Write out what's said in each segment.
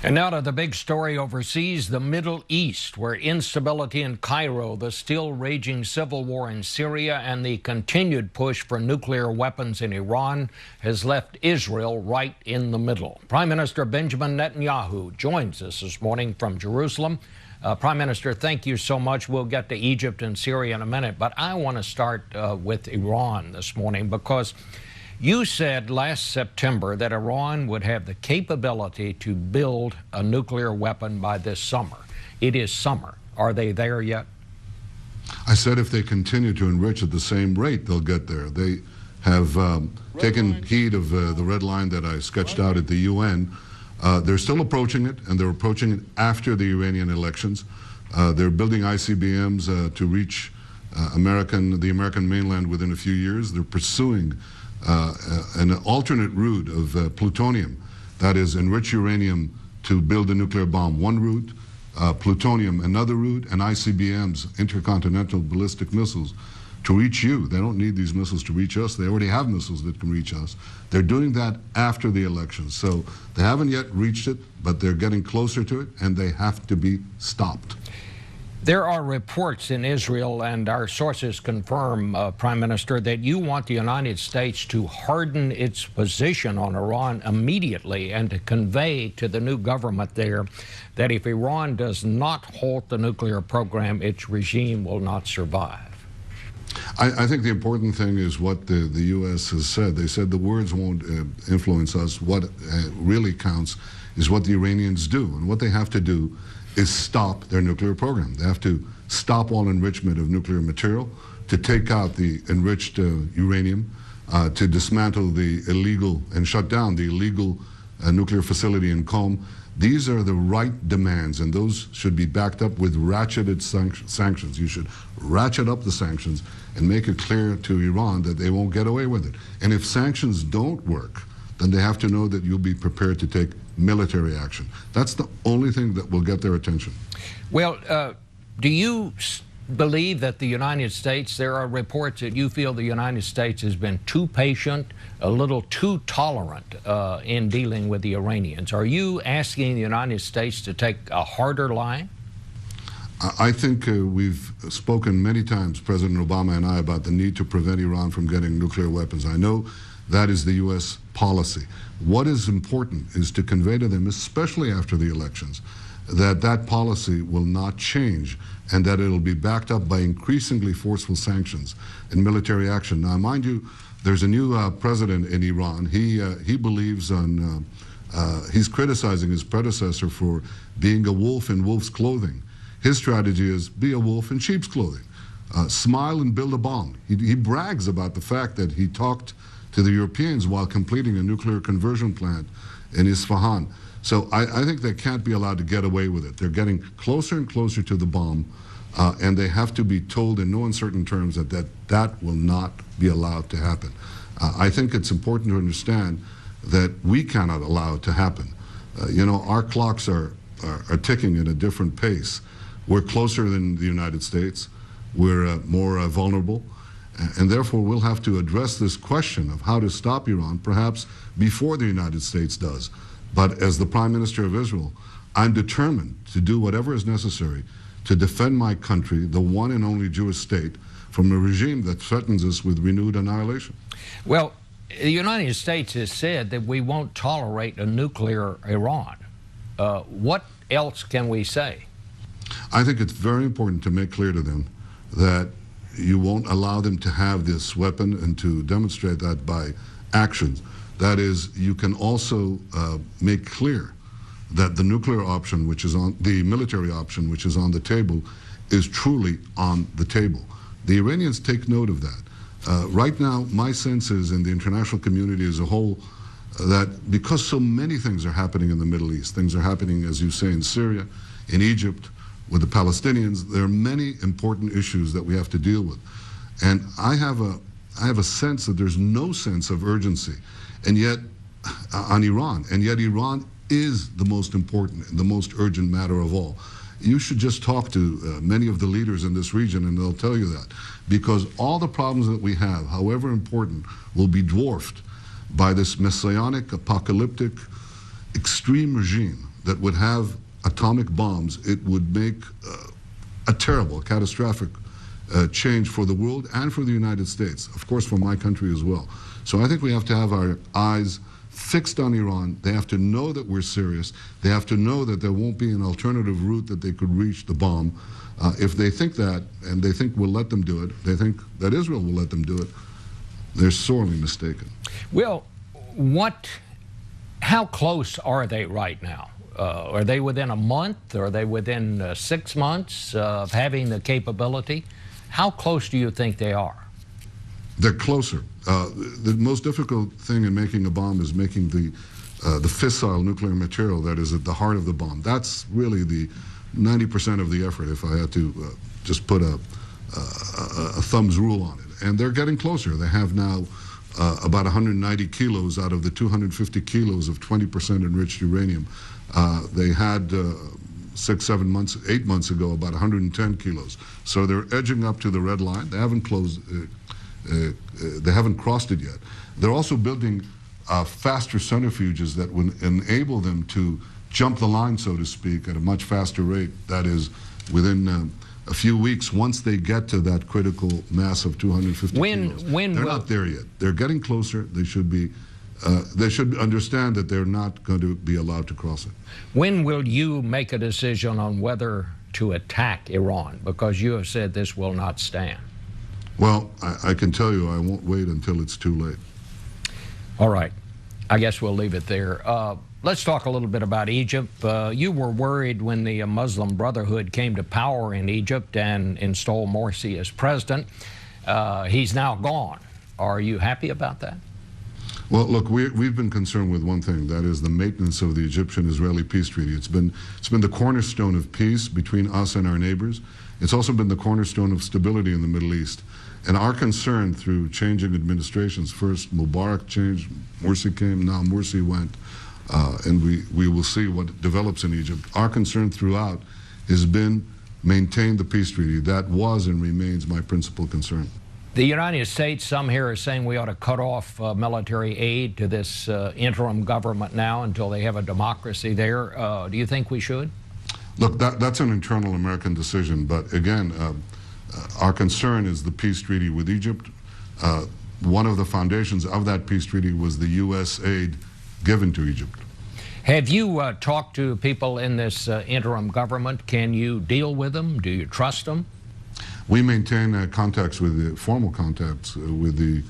And now to the big story overseas, the Middle East, where instability in Cairo, the still raging civil war in Syria, and the continued push for nuclear weapons in Iran has left Israel right in the middle. Prime Minister Benjamin Netanyahu joins us this morning from Jerusalem. Prime Minister, thank you so much. We'll get to Egypt and Syria in a minute, but I want to start with Iran this morning because you said last September that Iran would have the capability to build a nuclear weapon by this summer. It is summer. Are they there yet? I said if they continue to enrich at the same rate, they'll get there. They have taken heed of the red line that I sketched out at the UN. They're still approaching it, and they're approaching it after the Iranian elections. They're building ICBMs to reach the American mainland within a few years. They're pursuing an alternate route of plutonium, that is, enrich uranium to build a nuclear bomb, one route, plutonium, another route, and ICBMs, intercontinental ballistic missiles, to reach you. They don't need these missiles to reach us. They already have missiles that can reach us. They're doing that after the elections. So they haven't yet reached it, but they're getting closer to it, and they have to be stopped. There are reports in Israel, and our sources confirm, Prime Minister, that you want the United States to harden its position on Iran immediately and to convey to the new government there that if Iran does not halt the nuclear program, its regime will not survive. I think the important thing is what the U.S. has said. They said the words won't influence us. What really counts is what the Iranians do, and what they have to do is stop their nuclear program. They have to stop all enrichment of nuclear material, to take out the enriched uranium, to dismantle the illegal and shut down the illegal nuclear facility in Qom. These are the right demands, and those should be backed up with ratcheted sanctions. You should ratchet up the sanctions and make it clear to Iran that they won't get away with it. And if sanctions don't work, then they have to know that you'll be prepared to take military action. That's the only thing that will get their attention. Well, do you believe that the United States, there are reports that you feel the United States has been too patient, a little too tolerant in dealing with the Iranians? Are you asking the United States to take a harder line? I think we've spoken many times, President Obama and I, about the need to prevent Iran from getting nuclear weapons. I know that is the U.S. policy. What is important is to convey to them, especially after the elections, that that policy will not change and that it'll be backed up by increasingly forceful sanctions and military action. Now, mind you, there's a new president in Iran. He believes on, he's criticizing his predecessor for being a wolf in wolf's clothing. His strategy is be a wolf in sheep's clothing. Smile and build a bomb. He brags about the fact that he talked to the Europeans while completing a nuclear conversion plant in Isfahan. So I think they can't be allowed to get away with it. They're getting closer and closer to the bomb, and they have to be told in no uncertain terms that will not be allowed to happen. I think it's important to understand that we cannot allow it to happen. You know, our clocks are ticking at a different pace. We're closer than the United States. We're more vulnerable. And therefore, we'll have to address this question of how to stop Iran, perhaps before the United States does. But as the Prime Minister of Israel, I'm determined to do whatever is necessary to defend my country, the one and only Jewish state, from a regime that threatens us with renewed annihilation. Well, the United States has said that we won't tolerate a nuclear Iran. What else can we say? I think it's very important to make clear to them that you won't allow them to have this weapon, and to demonstrate that by actions. That is, you can also make clear that the nuclear option, which is on the military option, which is on the table, is truly on the table. The Iranians take note of that. Right now, my sense is, in the international community as a whole, that because so many things are happening in the Middle East, things are happening, as you say, in Syria, in Egypt, with the Palestinians, there are many important issues that we have to deal with. And I have a sense that there's no sense of urgency, and yet, on Iran, and yet Iran is the most important, the most urgent matter of all. You should just talk to many of the leaders in this region, and they'll tell you that. Because all the problems that we have, however important, will be dwarfed by this messianic, apocalyptic, extreme regime that would have atomic bombs, it would make a terrible, catastrophic change for the world and for the United States, of course for my country as well. So I think we have to have our eyes fixed on Iran. They have to know that we're serious. They have to know that there won't be an alternative route that they could reach the bomb. If they think that, and they think we'll let them do it, they think that Israel will let them do it, they're sorely mistaken. Well, how close are they right now? Are they within a month? Are they within 6 months of having the capability? How close do you think they are? They're closer. The most difficult thing in making a bomb is making the fissile nuclear material that is at the heart of the bomb. That's really the 90% of the effort, if I had to just put a thumb's rule on it. And they're getting closer. They have now about 190 kilos out of the 250 kilos of 20% enriched uranium. They had 6, 7 months, 8 months ago, about 110 kilos. So they're edging up to the red line. They haven't closed. They haven't crossed it yet. They're also building faster centrifuges that would enable them to jump the line, so to speak, at a much faster rate. That is, within a few weeks, once they get to that critical mass of 250 kilos. They're not there yet. They're getting closer. They should be. They should understand that they're not going to be allowed to cross it. When will you make a decision on whether to attack Iran? Because you have said this will not stand. Well, I can tell you I won't wait until it's too late. All right. I guess we'll leave it there. Let's talk a little bit about Egypt. You were worried when the Muslim Brotherhood came to power in Egypt and installed Morsi as president. He's now gone. Are you happy about that? Well, look, we've been concerned with one thing, that is the maintenance of the Egyptian-Israeli peace treaty. It's been the cornerstone of peace between us and our neighbors. It's also been the cornerstone of stability in the Middle East. And our concern through changing administrations, first Mubarak changed, Morsi came, now Morsi went, and we will see what develops in Egypt. Our concern throughout has been maintain the peace treaty. That was and remains my principal concern. The United States, some here are saying we ought to cut off military aid to this interim government now until they have a democracy there. Do you think we should? Look, that's an internal American decision, but again, our concern is the peace treaty with Egypt. One of the foundations of that peace treaty was the U.S. aid given to Egypt. Have you talked to people in this interim government? Can you deal with them? Do you trust them? We maintain contacts with formal contacts with the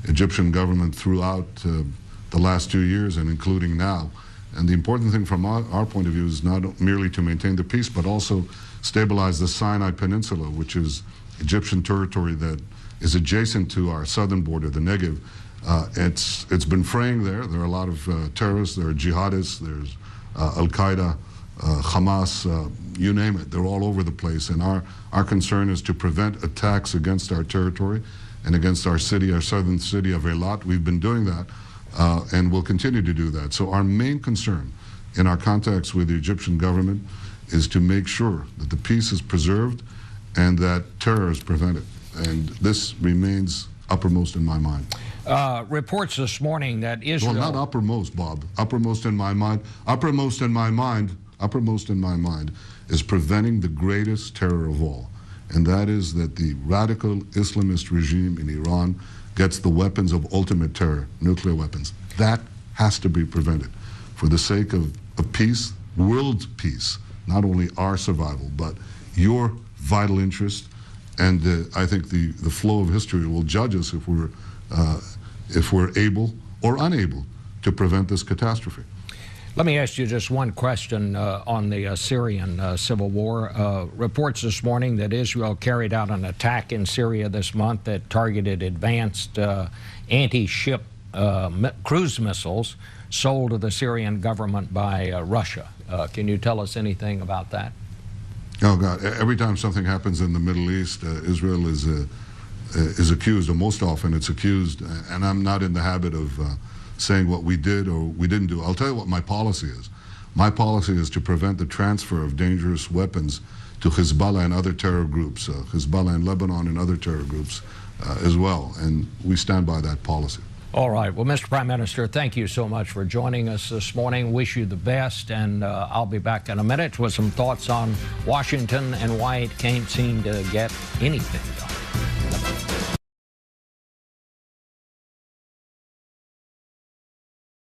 Egyptian government throughout the last 2 years and including now. And the important thing from our point of view is not merely to maintain the peace, but also stabilize the Sinai Peninsula, which is Egyptian territory that is adjacent to our southern border, the Negev. It's been fraying there. There are a lot of terrorists, there are jihadists, there's Al-Qaeda, Hamas, you name it. They're all over the place. And our concern is to prevent attacks against our territory and against our city, our southern city of Eilat. We've been doing that and we'll continue to do that. So our main concern in our contacts with the Egyptian government is to make sure that the peace is preserved and that terror is prevented. And this remains uppermost in my mind. Reports this morning that Israel... Well, not uppermost, Bob. Uppermost in my mind. Uppermost in my mind is preventing the greatest terror of all. And that is that the radical Islamist regime in Iran gets the weapons of ultimate terror, nuclear weapons. That has to be prevented for the sake of peace, world peace, not only our survival, but your vital interest. And I think the flow of history will judge us if we're able or unable to prevent this catastrophe. Let me ask you just one question on the Syrian civil war. Reports this morning that Israel carried out an attack in Syria this month that targeted advanced anti-ship cruise missiles sold to the Syrian government by Russia. Can you tell us anything about that? Oh, God. Every time something happens in the Middle East, Israel is accused, or most often it's accused, and I'm not in the habit of saying what we did or we didn't do. I'll tell you what my policy is. My policy is to prevent the transfer of dangerous weapons to Hezbollah and other terror groups, Hezbollah in Lebanon and other terror groups as well, and we stand by that policy. All right. Well, Mr. Prime Minister, thank you so much for joining us this morning. Wish you the best, and I'll be back in a minute with some thoughts on Washington and why it can't seem to get anything done.